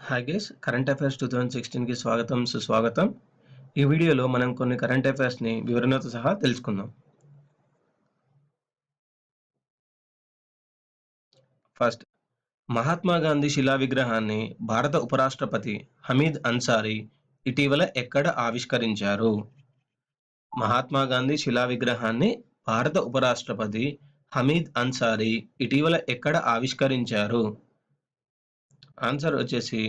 Hi guys, current affairs 2016కి స్వాగతం, సుస్వాగతం. ఈ వీడియోలో మనం కొన్ని కరెంట్ అఫైర్స్ని వివరణతో సహా తెలుసుకుందాం. ఫస్ట్, మహాత్మా గాంధీ శిలా విగ్రహాన్ని భారత ఉపరాష్ట్రపతి హమీద్ అన్సారీ ఇటీవల ఎక్కడ ఆవిష్కరించారు? మహాత్మా గాంధీ శిలా విగ్రహాన్ని భారత ఉపరాష్ట్రపతి హమీద్ అన్సారీ ఇటీవల ఎక్కడ ఆవిష్కరించారు? ఆన్సర్ వచ్చేసి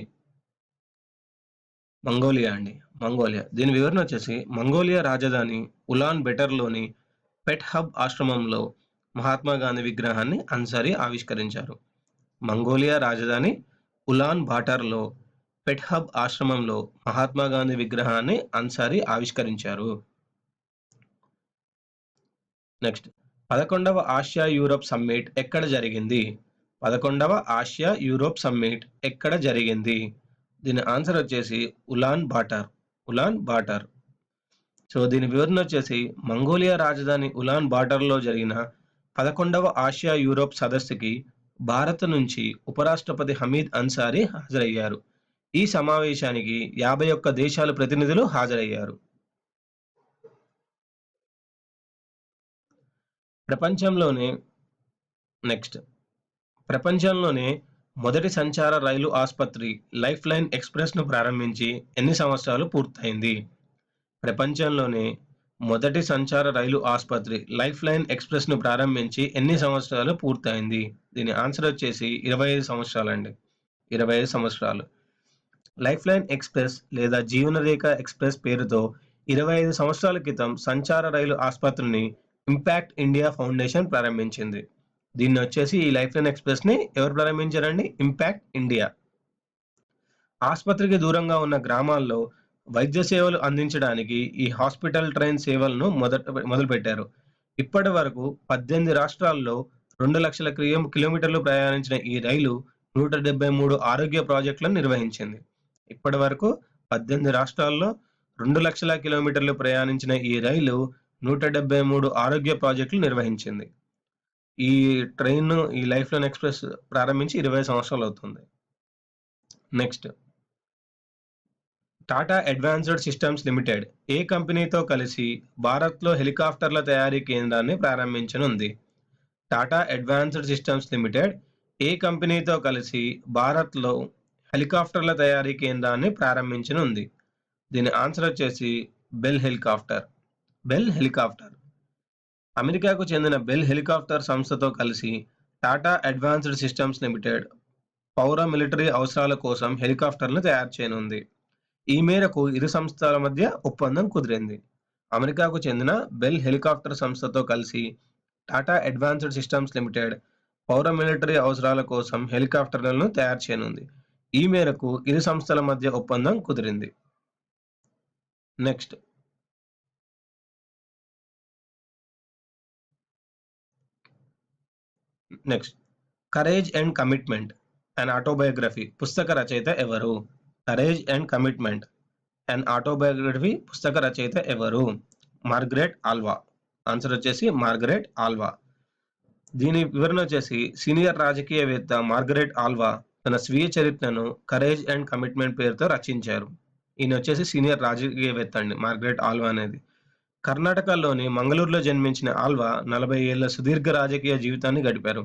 మంగోలియా అండి. మంగోలియా. దీని వివరణ వచ్చేసి మంగోలియా రాజధాని ఉలాన్ బెటర్లోని పెట్ హబ్ ఆశ్రమంలో మహాత్మా గాంధీ విగ్రహాన్ని అన్సారీ ఆవిష్కరించారు. మంగోలియా రాజధాని ఉలాన్ బాటర్లో పెట్ హబ్ ఆశ్రమంలో మహాత్మా గాంధీ విగ్రహాన్ని అన్సారీ ఆవిష్కరించారు. నెక్స్ట్, 11వ ఆసియా యూరోప్ సమ్మిట్ ఎక్కడ జరిగింది? 11వ ఆసియా యూరోప్ సమ్మిట్ ఎక్కడ జరిగింది? దీని ఆన్సర్ వచ్చేసి woollen barter. Woollen barter. So దీని వివరణ వచ్చేసి మంగోలియా రాజధాని ఉలాన్ బాటర్లో జరిగిన 11వ ఆసియా యూరోప్ సదస్సుకి భారత్ నుంచి ఉపరాష్ట్రపతి హమీద్ అన్సారీ హాజరయ్యారు. ఈ సమావేశానికి 51 దేశాల ప్రతినిధులు హాజరయ్యారు. ప్రపంచంలోనే మొదటి సంచార రైలు ఆసుపత్రి లైఫ్ లైన్ ఎక్స్ప్రెస్ ను ప్రారంభించి ఎన్ని సంవత్సరాలు పూర్తయింది? ప్రపంచంలోనే మొదటి సంచార రైలు ఆసుపత్రి లైఫ్ లైన్ ఎక్స్ప్రెస్ ను ప్రారంభించి ఎన్ని సంవత్సరాలు పూర్తయింది? దీని ఆన్సర్ వచ్చేసి 25 సంవత్సరాలండి. 25 సంవత్సరాలు. లైఫ్ లైన్ ఎక్స్ప్రెస్ లేదా జీవనరేఖ ఎక్స్ప్రెస్ పేరుతో 25 సంవత్సరాల క్రితం సంచార రైలు ఆసుపత్రిని ఇంపాక్ట్ ఇండియా ఫౌండేషన్ ప్రారంభించింది. దీన్ని వచ్చేసి ఈ లైఫ్ లైన్ ఎక్స్ప్రెస్ ని ఎవరు ప్రారంభించారండి? Impact India. ఆసుపత్రికి దూరంగా ఉన్న గ్రామాల్లో వైద్య సేవలు అందించడానికి ఈ హాస్పిటల్ ట్రైన్ సేవలను మొదలుపెట్టారు. ఇప్పటి వరకు 18 రాష్ట్రాల్లో 2 లక్షల కిలోమీటర్లు ప్రయాణించిన ఈ రైలు 173 ఆరోగ్య ప్రాజెక్టులను నిర్వహించింది. ఇప్పటి వరకు 18 రాష్ట్రాల్లో 2 లక్షల కిలోమీటర్లు ప్రయాణించిన ఈ రైలు 173 ఆరోగ్య ప్రాజెక్టులు నిర్వహించింది. ఈ ట్రైన్, ఈ లైఫ్ లైన్ ఎక్స్ప్రెస్ ప్రారంభించి 20 సంవత్సరాలు అవుతుంది. Next, Tata advanced systems limited ఏ కంపెనీతో కలిసి భారత్లో హెలికాప్టర్ల తయారీ కేంద్రాన్ని ప్రారంభించనుంది? టాటా అడ్వాన్స్డ్ సిస్టమ్స్ లిమిటెడ్ ఏ కంపెనీతో కలిసి భారత్లో హెలికాప్టర్ల తయారీ కేంద్రాన్ని ప్రారంభించనుంది? దీని ఆన్సర్ వచ్చేసి బెల్ హెలికాప్టర్. Bell helicopter. అమెరికాకు చెందిన బెల్ హెలికాప్టర్ సంస్థతో కలిసి టాటా అడ్వాన్స్డ్ సిస్టమ్స్ లిమిటెడ్ పౌర మిలిటరీ అవసరాల కోసం హెలికాప్టర్లను తయారు చేయనుంది. ఈ మేరకు ఇరు సంస్థల మధ్య ఒప్పందం కుదిరింది. అమెరికాకు చెందిన బెల్ హెలికాప్టర్ సంస్థతో కలిసి టాటా అడ్వాన్స్డ్ సిస్టమ్స్ లిమిటెడ్ పౌర మిలిటరీ అవసరాల కోసం హెలికాప్టర్లను తయారు చేయనుంది. ఈ మేరకు ఇరు సంస్థల మధ్య ఒప్పందం కుదిరింది. Next, courage and commitment and autobiography పుస్తక రచయిత ఎవరు? Courage and commitment and autobiography పుస్తక రచయిత ఎవరు? Margaret Alva. ఆన్సర్ వచ్చేసి మార్గరెట్ ఆల్వా. దీని వివరణ వచ్చేసి సీనియర్ రాజకీయవేత్త మార్గరెట్ ఆల్వా తన స్వీయ చరిత్రను కరేజ్ అండ్ కమిట్మెంట్ పేరుతో రచించారు. ఈయన వచ్చేసి సీనియర్ రాజకీయవేత్త అండి మార్గరెట్ ఆల్వా అనేది. కర్ణాటకలోని మంగళూరులో జన్మించిన ఆల్వా 40 ఏళ్ల సుదీర్ఘ రాజకీయ జీవితాన్ని గడిపారు.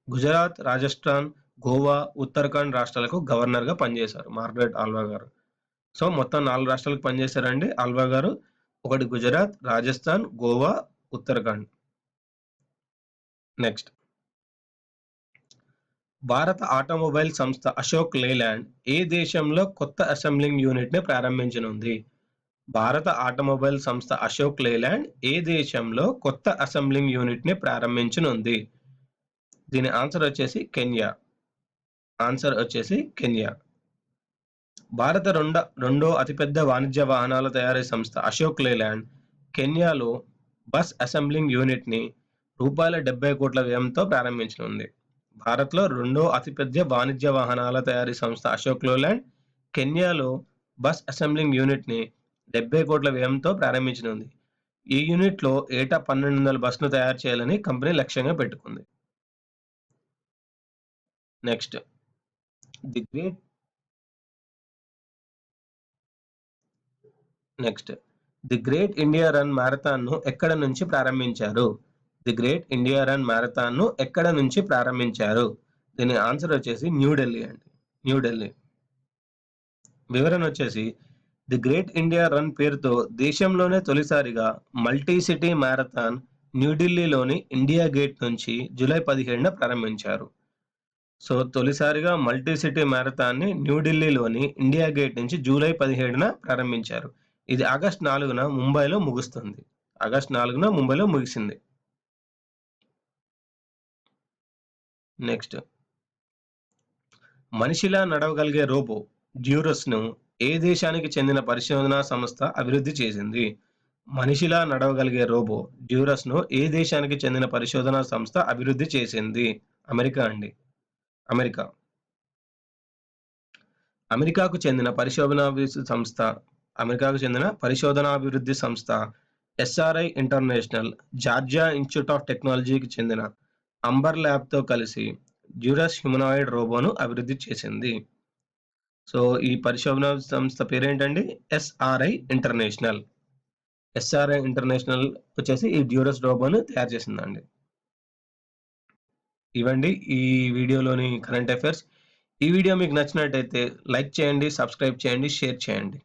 గుజరాత్, రాజస్థాన్, గోవా, ఉత్తరాఖండ్ రాష్ట్రాలకు గవర్నర్గా పనిచేశారు మార్గరెట్ ఆల్వా గారు. సో మొత్తం 4 రాష్ట్రాలకు పనిచేశారండి ఆల్వా గారు. ఒకటి గుజరాత్, రాజస్థాన్, గోవా, ఉత్తరాఖండ్. నెక్స్ట్, భారత ఆటోమొబైల్ సంస్థ అశోక్ లేలాండ్ ఏ దేశంలో కొత్త అసెంబ్లింగ్ యూనిట్ ని ప్రారంభించనుంది? భారత ఆటోమొబైల్ సంస్థ అశోక్ లేలాండ్ ఏ దేశంలో కొత్త అసెంబ్లింగ్ యూనిట్ ని ప్రారంభించనుంది? దీని ఆన్సర్ వచ్చేసి కెన్యా. ఆన్సర్ వచ్చేసి కెన్యా. భారత రెండో అతిపెద్ద వాణిజ్య వాహనాల తయారీ సంస్థ అశోక్ లేలాండ్ కెన్యాలో బస్ అసెంబ్లింగ్ యూనిట్ ని రూపాయల 70 కోట్ల వ్యయంతో ప్రారంభించనుంది. భారత్లో రెండో అతిపెద్ద వాణిజ్య వాహనాల తయారీ సంస్థ అశోక్ లేలాండ్ కెన్యాలో బస్ అసెంబ్లింగ్ యూనిట్ ని 70 కోట్ల వ్యయంతో ప్రారంభించనుంది. ఈ యూనిట్ లో ఏటా 1200 బస్సులు తయారు చేయాలని కంపెనీ లక్ష్యంగా పెట్టుకుంది. Next, the great next the great India run మ్యారథాన్‌ను ఎక్కడ నుంచి ప్రారంభించారు? ది గ్రేట్ ఇండియా రన్ మ్యారథాన్‌ను ఎక్కడ నుంచి ప్రారంభించారు? దీని ఆన్సర్ వచ్చేసి న్యూఢిల్లీ అండి. న్యూఢిల్లీ. వివరణ వచ్చేసి ది గ్రేట్ ఇండియా రన్ పేరుతో దేశంలోనే తొలిసారిగా మల్టీ సిటీ మ్యారథాన్ న్యూఢిల్లీలోని ఇండియా గేట్ నుంచి జూలై 17న ప్రారంభించారు. సో, తొలిసారిగా మల్టీ సిటీ మ్యారథాన్‌ని న్యూఢిల్లీలోని ఇండియా గేట్ నుంచి జూలై 17న ప్రారంభించారు. ఇది ఆగస్టు 4న ముంబైలో ముగుస్తుంది. ఆగస్టు 4న ముంబైలో ముగిసింది. నెక్స్ట్ మనిషిలా నడవగలిగే రోబో డ్యూరస్‌ను ఏ దేశానికి చెందిన పరిశోధనా సంస్థ అభివృద్ధి చేసింది? మనిషిలా నడవగలిగే రోబో డ్యూరస్‌ను ఏ దేశానికి చెందిన పరిశోధనా సంస్థ అభివృద్ధి చేసింది? అమెరికా అండి. అమెరికా. అమెరికాకు చెందిన పరిశోధనాభివృద్ధి సంస్థ SRI international, Georgia institute of టెక్నాలజీకి చెందిన అంబర్ ల్యాబ్‌తో కలిసి డ్యూరస్ హ్యూమనాయిడ్ రోబోను అభివృద్ధి చేసింది. సో, ఈ పరిశోధనా సంస్థ పేరేంటండి? SRI international. ఎస్ఆర్ఐ ఇంటర్నేషనల్ వచ్చేసి ఈ డ్యూరస్ రోబోను తయారు చేసిందండి. ఇవండి ఈ వీడియోలోని కరెంట్ అఫైర్స్. ఈ వీడియో మీకు నచ్చినట్టయితే లైక్ చేయండి, సబ్స్క్రైబ్ చేయండి, షేర్ చేయండి.